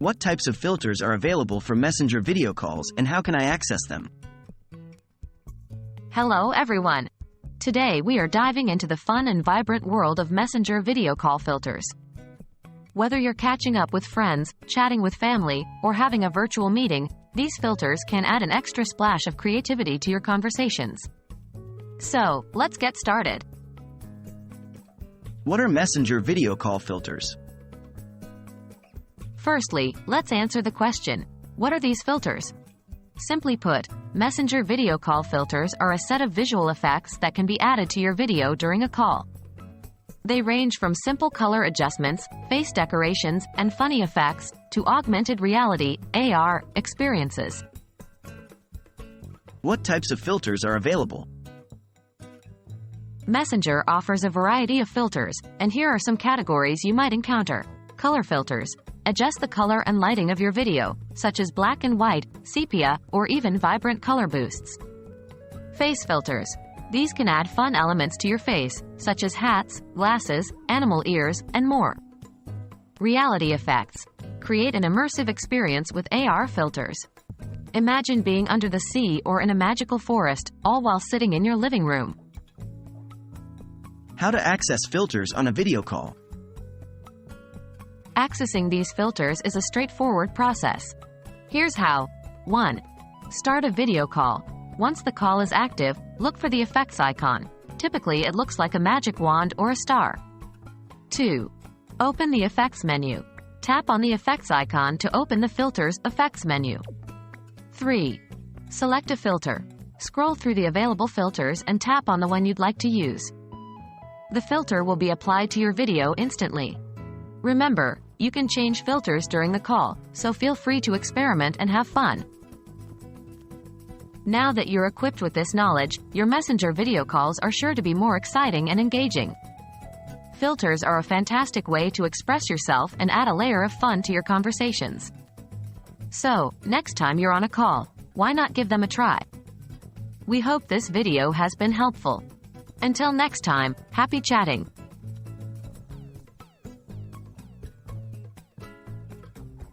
What types of filters are available for Messenger video calls and how can I access them? Hello everyone. Today we are diving into the fun and vibrant world of Messenger video call filters. Whether you're catching up with friends, chatting with family, or having a virtual meeting, these filters can add an extra splash of creativity to your conversations. So, let's get started. What are Messenger video call filters? Firstly, let's answer the question, what are these filters? Simply put, Messenger video call filters are a set of visual effects that can be added to your video during a call. They range from simple color adjustments, face decorations, and funny effects, to augmented reality, AR, experiences. What types of filters are available? Messenger offers a variety of filters, and here are some categories you might encounter. Color filters. Adjust the color and lighting of your video, such as black and white, sepia, or even vibrant color boosts. Face filters. These can add fun elements to your face, such as hats, glasses, animal ears, and more. Reality effects. Create an immersive experience with AR filters. Imagine being under the sea or in a magical forest, all while sitting in your living room. How to access filters on a video call? Accessing these filters is a straightforward process. Here's how. 1. Start a video call. Once the call is active, look for the effects icon. Typically, it looks like a magic wand or a star. 2. Open the effects menu. Tap on the effects icon to open the filter's effects menu. 3. Select a filter. Scroll through the available filters and tap on the one you'd like to use. The filter will be applied to your video instantly. Remember, you can change filters during the call, so feel free to experiment and have fun. Now that you're equipped with this knowledge, your Messenger video calls are sure to be more exciting and engaging. Filters are a fantastic way to express yourself and add a layer of fun to your conversations. So, next time you're on a call, why not give them a try? We hope this video has been helpful. Until next time, happy chatting!